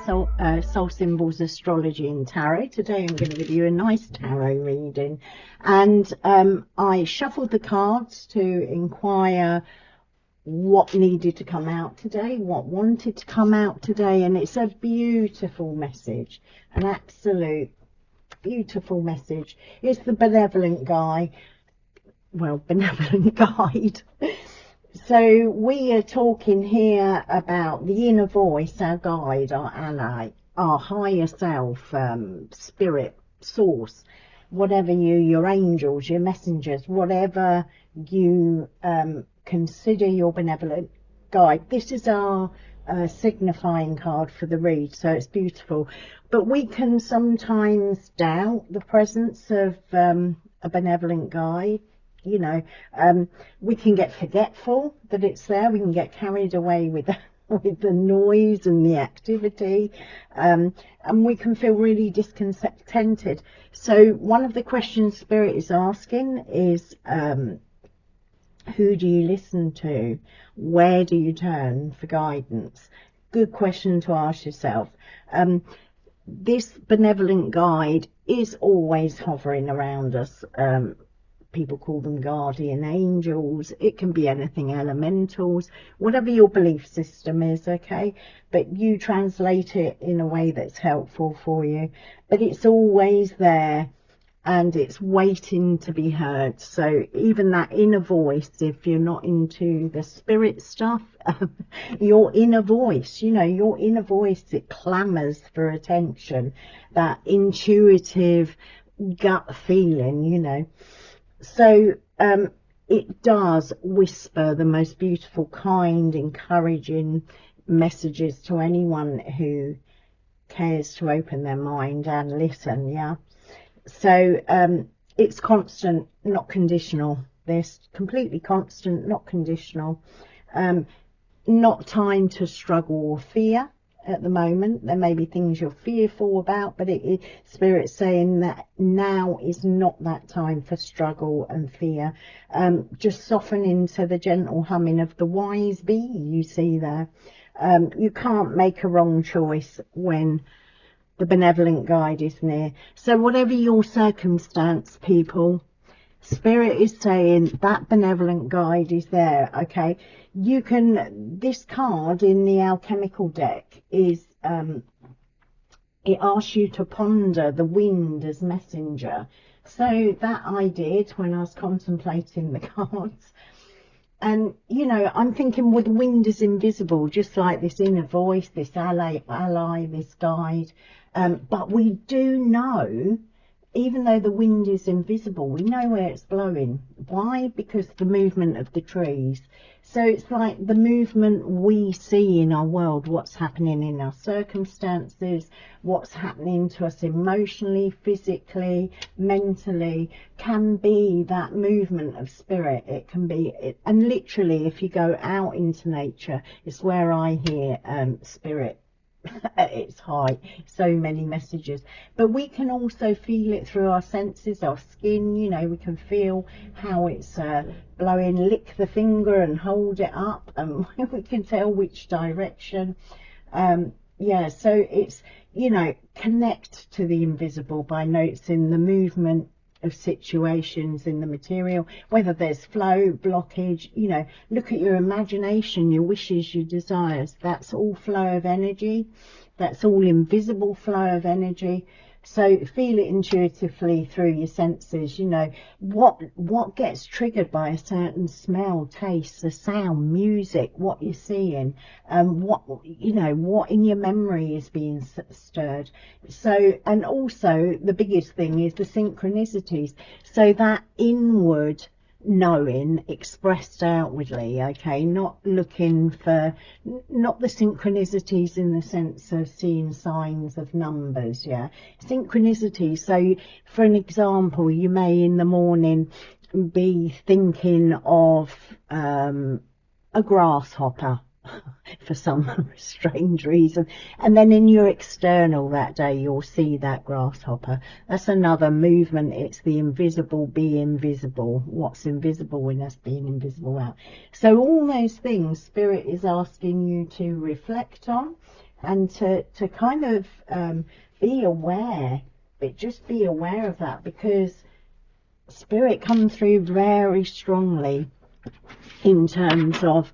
Soul Symbols, Astrology and Tarot. Today I'm going to give you a nice tarot reading, and I shuffled the cards to inquire what needed to come out today, what wanted to come out today, and it's a beautiful message, an absolute beautiful message. It's the benevolent guide. So we are talking here about the inner voice, our guide, our ally, our higher self, spirit, source, whatever your angels, your messengers, whatever you consider your benevolent guide. This is our signifying card for the read, so it's beautiful. But we can sometimes doubt the presence of a benevolent guide. You know, we can get forgetful that it's there. We can get carried away with the noise and the activity, and we can feel really discontented. So one of the questions Spirit is asking is, who do you listen to? Where do you turn for guidance? Good question to ask yourself. This benevolent guide is always hovering around us. People call them guardian angels. It can be anything, elementals, whatever your belief system is, okay? But you translate it in a way that's helpful for you. But it's always there, and it's waiting to be heard. So even that inner voice, if you're not into the spirit stuff, your inner voice, you know, your inner voice, it clamours for attention, that intuitive gut feeling, you know. So it does whisper the most beautiful, kind, encouraging messages to anyone who cares to open their mind and listen, yeah. So it's constant, not conditional. This completely constant, not conditional. Not time to struggle or fear at the moment. There may be things you're fearful about, but Spirit's saying that now is not that time for struggle and fear. Just soften into the gentle humming of the wise bee you see there. You can't make a wrong choice when the benevolent guide is near. So whatever your circumstance, people, Spirit is saying that benevolent guide is there, okay? You can, this card in the alchemical deck is, it asks you to ponder the wind as messenger. So that I did when I was contemplating the cards. And, you know, I'm thinking, well, the wind is invisible, just like this inner voice, this ally, this guide. But we do know, even though the wind is invisible, we know where it's blowing. Why? Because the movement of the trees. So it's like the movement we see in our world, what's happening in our circumstances, what's happening to us emotionally, physically, mentally, can be that movement of spirit. It can be, and literally, if you go out into nature, it's where I hear spirit at its height, so many messages. But we can also feel it through our senses, our skin, you know, we can feel how it's blowing. Lick the finger and hold it up, and we can tell which direction. Yeah, so it's, you know, connect to the invisible by noticing the movement of situations in the material, whether there's flow, blockage, you know, look at your imagination, your wishes, your desires. That's all flow of energy. That's all invisible flow of energy. So feel it intuitively through your senses, you know, what gets triggered by a certain smell, taste, the sound, music, what you're seeing, what, you know, what in your memory is being stirred. So, and also the biggest thing is the synchronicities. So that inward knowing expressed outwardly, okay, not looking for, not the synchronicities in the sense of seeing signs of numbers, yeah, synchronicities. So for an example, you may in the morning be thinking of a grasshopper for some strange reason, and then in your external that day you'll see that grasshopper. That's another movement. It's the invisible being visible, what's invisible in us being invisible out. So all those things Spirit is asking you to reflect on and to kind of be aware, but just be aware of that, because Spirit comes through very strongly in terms of,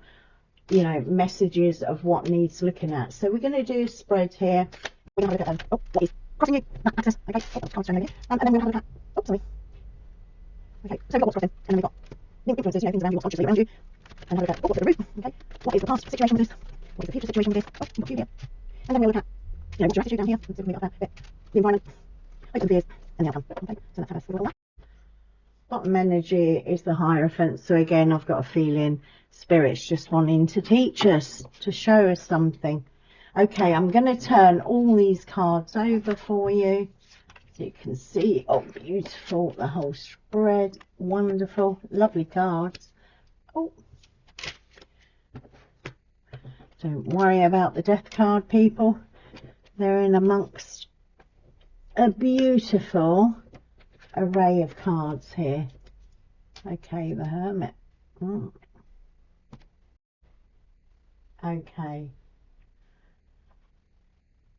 you know, messages of what needs looking at. So we're going to do a spread here. We're going to have a look at what is crossing you, access, okay, and then we'll have a look at, oh, sorry. Okay, so we've got what's crossing, and then we've got influences, you know, things around you, what's consciously around you, and have a look at, oh, what's the root, okay, what is the past situation with this, what is the future situation with this, oh, what's you here, and then we'll look at, you know, what's your attitude down here, and see if we got that, the environment, open fears, and the outcome, okay, so let's have a look at that. Bottom energy is the Hierophant, so again I've got a feeling Spirit's just wanting to teach us, to show us something. Okay, I'm going to turn all these cards over for you so you can see. Oh, beautiful, the whole spread, wonderful, lovely cards. Oh, don't worry about the Death card, people, they're in amongst a beautiful array of cards here. Okay, the Hermit. Okay,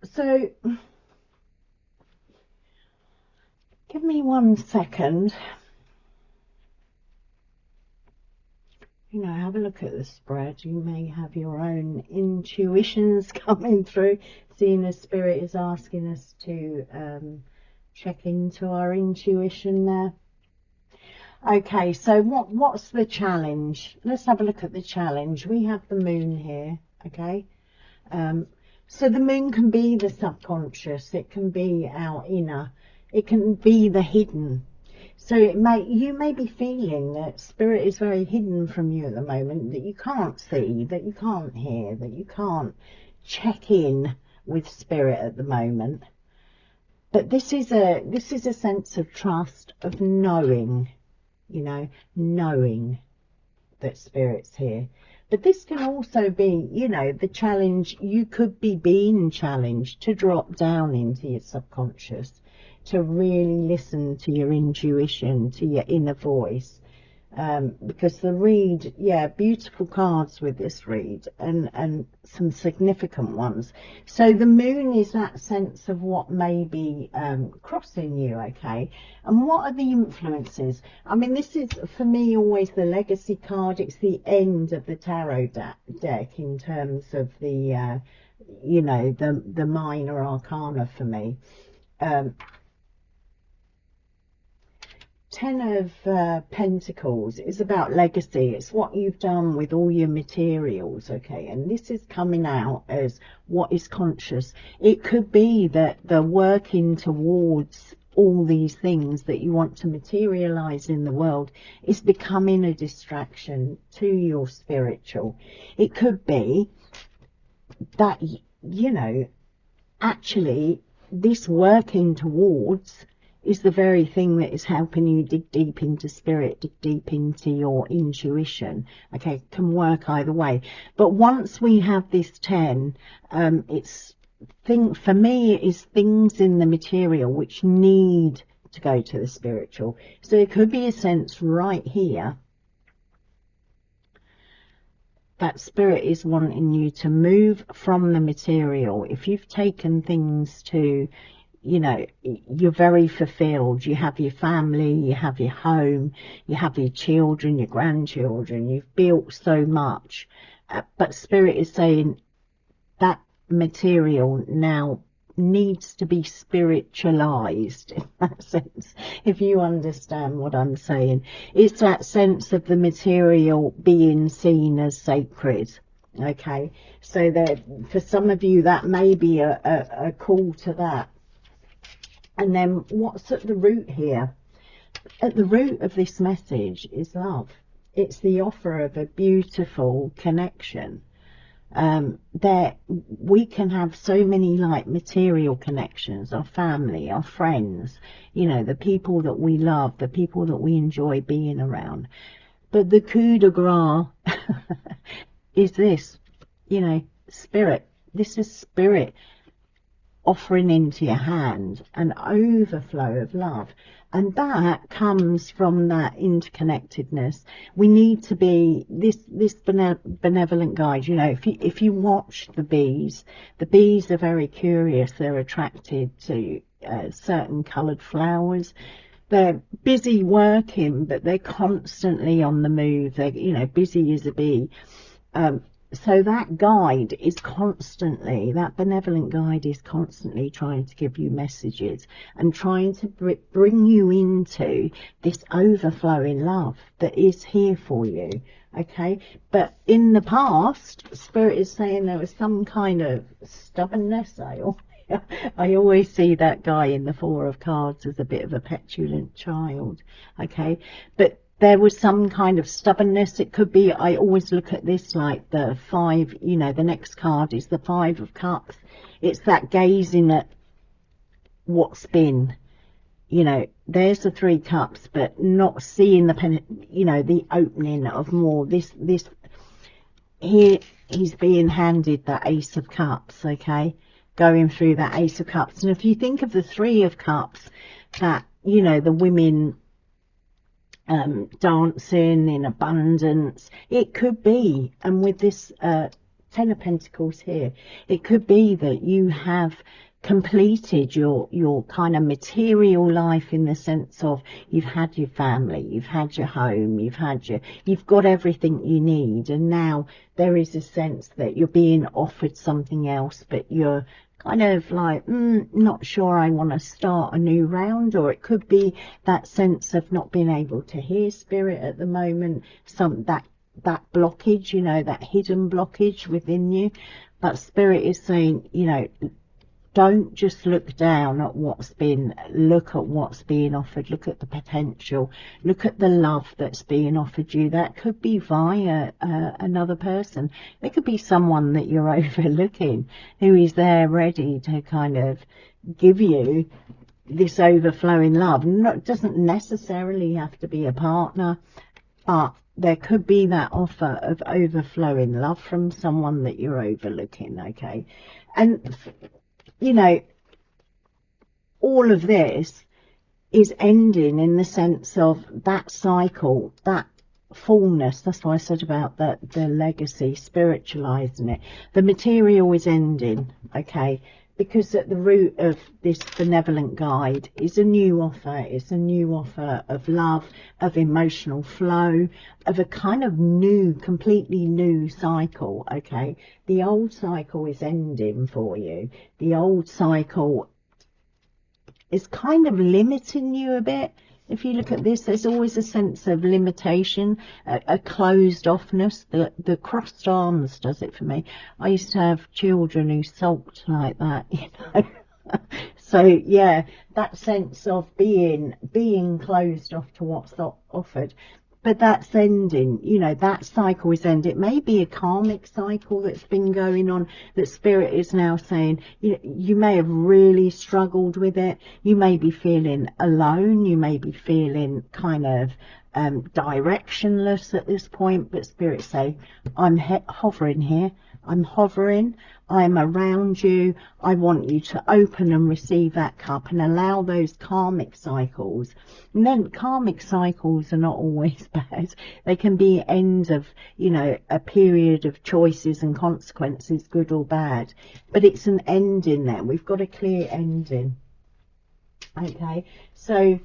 so give me 1 second. You know, have a look at the spread. You may have your own intuitions coming through, seeing as Spirit is asking us to check into our intuition there. Okay, so what's the challenge? Let's have a look at the challenge. We have the Moon here, okay? So the Moon can be the subconscious, it can be our inner, it can be the hidden. So you may be feeling that Spirit is very hidden from you at the moment, that you can't see, that you can't hear, that you can't check in with Spirit at the moment. But this is a sense of trust, of knowing, you know, knowing that Spirit's here. But this can also be, you know, the challenge. You could be being challenged to drop down into your subconscious, to really listen to your intuition, to your inner voice. Because the read, yeah, beautiful cards with this read, and some significant ones. So the Moon is that sense of what may be crossing you, okay? And what are the influences? I mean, this is, for me, always the legacy card. It's the end of the tarot deck in terms of the, you know, the minor arcana for me. 10 of Pentacles is about legacy. It's what you've done with all your materials, okay? And this is coming out as what is conscious. It could be that the working towards all these things that you want to materialize in the world is becoming a distraction to your spiritual. It could be that, you know, actually this working towards is the very thing that is helping you dig deep into Spirit, dig deep into your intuition. Okay, it can work either way. But once we have this 10, for me, it is things in the material which need to go to the spiritual. So it could be a sense right here that Spirit is wanting you to move from the material. If you've taken things to, you know, you're very fulfilled, you have your family, you have your home, you have your children, your grandchildren, you've built so much, but Spirit is saying that material now needs to be spiritualized, in that sense, if you understand what I'm saying. It's that sense of the material being seen as sacred. Okay, so that for some of you that may be a call to that. And then what's at the root here? At the root of this message is love. It's the offer of a beautiful connection. That we can have so many like material connections, our family, our friends, you know, the people that we love, the people that we enjoy being around. But the coup de grace is this, you know, Spirit. This is Spirit offering into your hand an overflow of love. And that comes from that interconnectedness. We need to be this benevolent guide. You know, if you watch the bees are very curious. They're attracted to certain coloured flowers. They're busy working, but they're constantly on the move. They're, you know, busy as a bee. So that guide is constantly, that benevolent guide is constantly trying to give you messages and trying to bring you into this overflowing love that is here for you. Okay, but in the past, Spirit is saying there was some kind of stubbornness. I always see that guy in the Four of Cards as a bit of a petulant child. Okay, but there was some kind of stubbornness. It could be, I always look at this like the five, you know, the next card is the Five of Cups. It's that gazing at what's been, you know, there's the Three Cups, but not seeing the opening of more. Here he's being handed that Ace of Cups, okay, going through that Ace of Cups. And if you think of the Three of Cups, that, you know, the women dancing in abundance, it could be, and with this Ten of Pentacles here, it could be that you have completed your kind of material life, in the sense of you've had your family, you've had your home, you've got everything you need, and now there is a sense that you're being offered something else, but you're kind of like, not sure I want to start a new round. Or it could be that sense of not being able to hear Spirit at the moment, that blockage, you know, that hidden blockage within you. But Spirit is saying, you know, don't just look down at look at what's being offered, look at the potential, look at the love that's being offered you. That could be via another person. There could be someone that you're overlooking who is there ready to kind of give you this overflowing love. It doesn't necessarily have to be a partner, but there could be that offer of overflowing love from someone that you're overlooking, okay? And you know, all of this is ending in the sense of that cycle, that fullness. That's why I said about the legacy, spiritualizing it. The material is ending, okay? Because at the root of this benevolent guide is a new offer. It's a new offer of love, of emotional flow, of a kind of new, completely new cycle, okay? The old cycle is ending for you. The old cycle is kind of limiting you a bit. If you look at this, there's always a sense of limitation, a closed offness. The crossed arms does it for me. I used to have children who sulked like that, you know. So yeah, that sense of being closed off to what's offered. But that's ending, you know, that cycle is ending. It may be a karmic cycle that's been going on, that Spirit is now saying, you may have really struggled with it. You may be feeling alone. You may be feeling kind of directionless at this point. But Spirit say, I'm hovering here. I'm hovering. I'm around you. I want you to open and receive that cup and allow those karmic cycles. And then karmic cycles are not always bad. They can be ends of, you know, a period of choices and consequences, good or bad. But it's an ending there. We've got a clear ending. Okay, so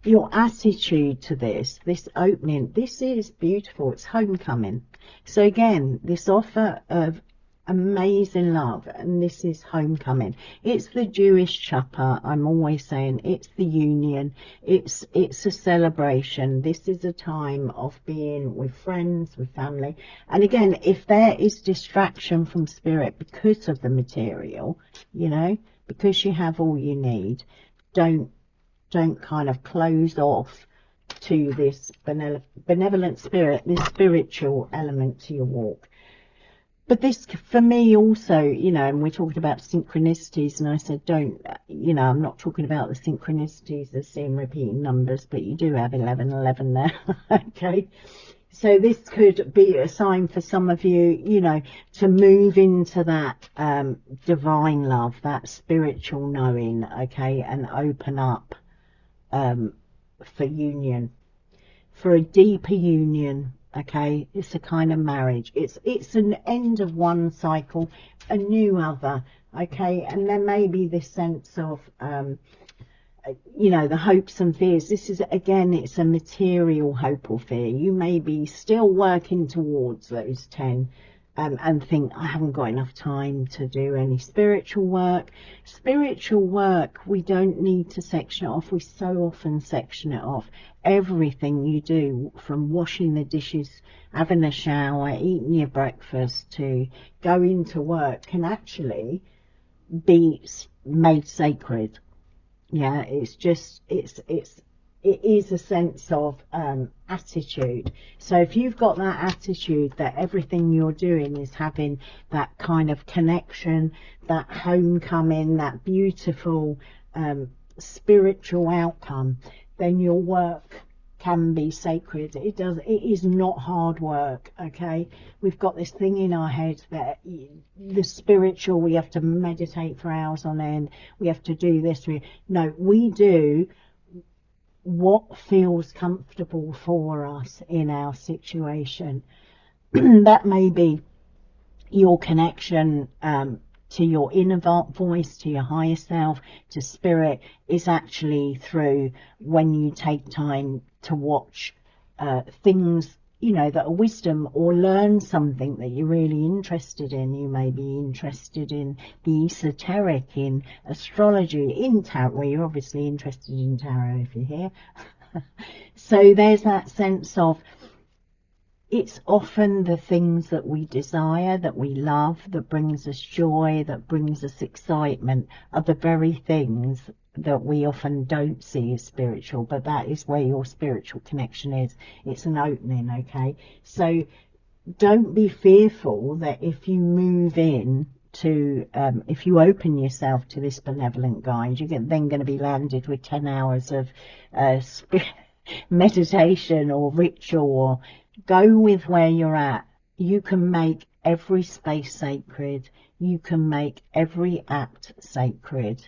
your attitude to this opening, this is beautiful. It's homecoming. So again, this offer of amazing love, and this is homecoming. It's the Jewish chapter. I'm always saying it's the union. It's a celebration. This is a time of being with friends, with family. And again, if there is distraction from Spirit because of the material, you know, because you have all you need, don't kind of close off to this benevolent Spirit, this spiritual element to your walk. But this, for me also, you know, and we're talking about synchronicities, and I said, don't, you know, I'm not talking about the synchronicities of seeing repeating numbers, but you do have 1111 there, okay? So this could be a sign for some of you, you know, to move into that divine love, that spiritual knowing, okay, and open up for union, for a deeper union. Okay, it's a kind of marriage. It's an end of one cycle, a new other. Okay, and there may be this sense of you know, the hopes and fears. This is, again, it's a material hope or fear. You may be still working towards those 10 and think, I haven't got enough time to do any spiritual work. Spiritual work, we don't need to section it off. We so often section it off. Everything you do, from washing the dishes, having a shower, eating your breakfast, to going to work, can actually be made sacred. Yeah, it's just, it is a sense of attitude. So if you've got that attitude that everything you're doing is having that kind of connection, that homecoming, that beautiful spiritual outcome, then your work can be sacred. It is not hard work. Okay, we've got this thing in our head that the spiritual, we have to meditate for hours on end, we have to do this. No, we do what feels comfortable for us in our situation. That may be your connection to your inner voice, to your higher self, to spirit, is actually through when you take time to watch things, you know, that are wisdom, or learn something that you're really interested in. You may be interested in the esoteric, in astrology, in tarot. Well, you're obviously interested in tarot if you're here. So there's that sense of, it's often the things that we desire, that we love, that brings us joy, that brings us excitement, are the very things that we often don't see as spiritual, but that is where your spiritual connection is. It's an opening, okay? So don't be fearful that if you move in to, if you open yourself to this benevolent guide, you're then going to be landed with 10 hours of meditation or ritual. Or go with where you're at. You can make every space sacred. You can make every act sacred.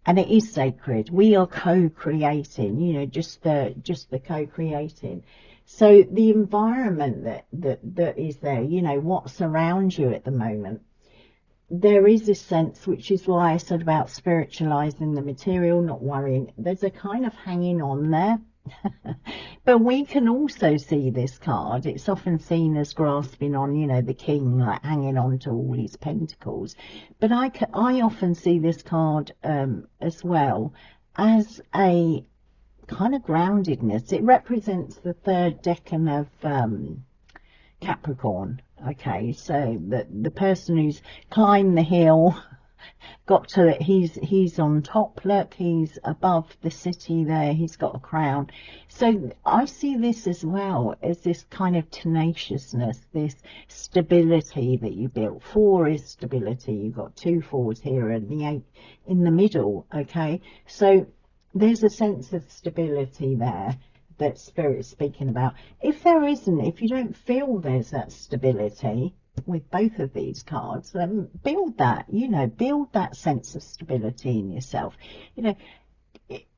And it is sacred. We are co-creating, you know, just the co-creating. So the environment that is there, you know, what's around you at the moment, there is a sense, which is why I said about spiritualizing the material, not worrying. There's a kind of hanging on there. But we can also see this card. It's often seen as grasping on, you know, the king, like hanging on to all his pentacles. But I often see this card as well as a kind of groundedness. It represents the third decan of Capricorn. Okay, so the person who's climbed the hill, got to it, he's on top, look, he's above the city there, he's got a crown. So I see this as well as this kind of tenaciousness, this stability that you built. 4 is stability. You've got 2 4s here and the 8 in the middle. Okay, so there's a sense of stability there that Spirit's speaking about. If there isn't, if you don't feel there's that stability with both of these cards, then build that, you know, build that sense of stability in yourself. You know,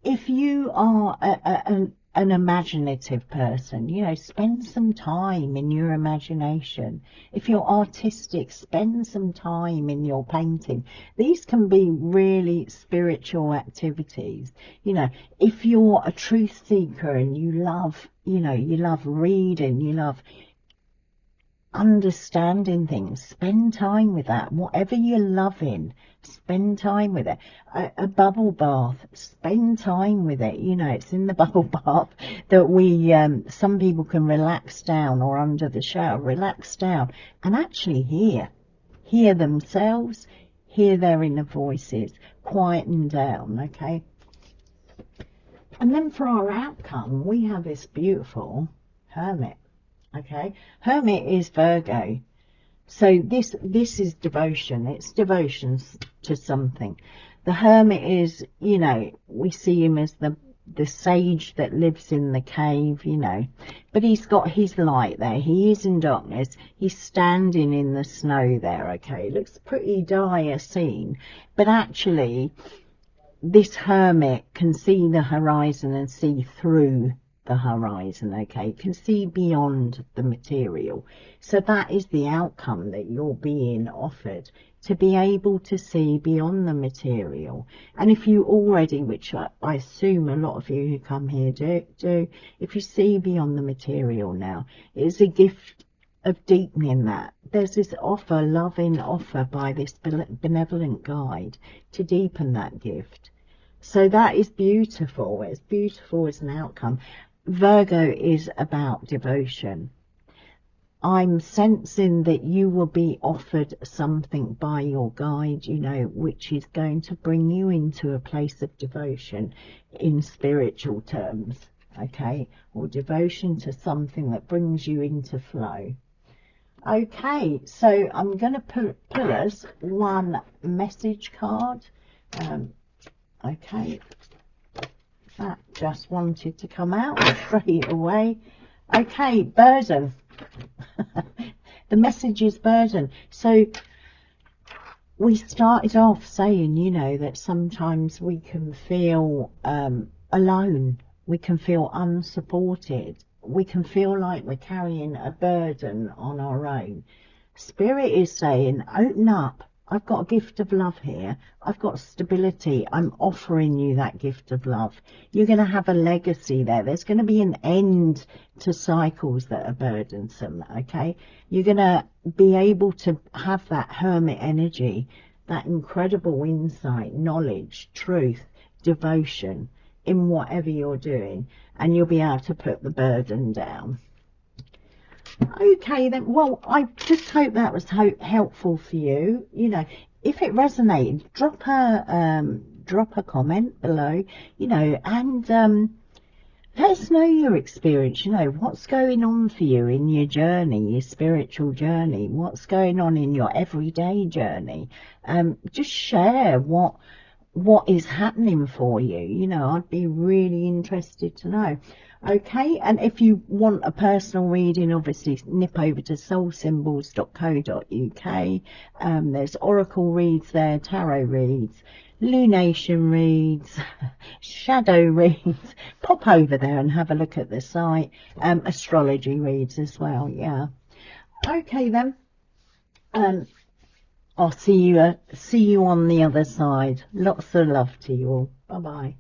if you are an imaginative person, you know, spend some time in your imagination. If you're artistic, spend some time in your painting. These can be really spiritual activities. You know, if you're a truth seeker and you love, you know, you love reading, you love understanding things, spend time with that. Whatever you're loving, spend time with it. A bubble bath, spend time with it. You know, it's in the bubble bath that we some people can relax down, or under the shower, relax down and actually hear themselves, hear their inner voices, quieten down. Okay, and then for our outcome, we have this beautiful Hermit. Okay, Hermit is Virgo, so this is devotion. It's devotion to something. The Hermit is, you know, we see him as the sage that lives in the cave, you know, but he's got his light there. He is in darkness. He's standing in the snow there. Okay, it looks pretty dire scene, but actually this hermit can see the horizon and see through the horizon, okay, can see beyond the material. So that is the outcome that you're being offered, to be able to see beyond the material. And if you already, which I assume a lot of you who come here do, if you see beyond the material now, it's a gift of deepening that. There's this offer, loving offer by this benevolent guide to deepen that gift. So that is beautiful. It's beautiful as an outcome. Virgo is about devotion. I'm sensing that you will be offered something by your guide, you know, which is going to bring you into a place of devotion in spiritual terms, okay, or devotion to something that brings you into flow. Okay, so I'm going to pull us one message card. Okay, that just wanted to come out straight away. Okay, burden. The message is burden. So we started off saying, you know, that sometimes we can feel alone. We can feel unsupported. We can feel like we're carrying a burden on our own. Spirit is saying, open up. I've got a gift of love here. I've got stability. I'm offering you that gift of love. You're going to have a legacy there. There's going to be an end to cycles that are burdensome, okay? You're going to be able to have that hermit energy, that incredible insight, knowledge, truth, devotion in whatever you're doing, and you'll be able to put the burden down. Okay then, well, I just hope that was helpful for you. You know, if it resonated, drop a comment below, you know, and let us know your experience. You know, what's going on for you in your journey, your spiritual journey, what's going on in your everyday journey. Just share what is happening for you. You know, I'd be really interested to know. Okay, and if you want a personal reading, obviously nip over to soulsymbols.co.uk. There's oracle reads there, tarot reads, lunation reads, shadow reads. Pop over there and have a look at the site. Astrology reads as well, yeah. Okay then. I'll see you on the other side. Lots of love to you all. Bye bye.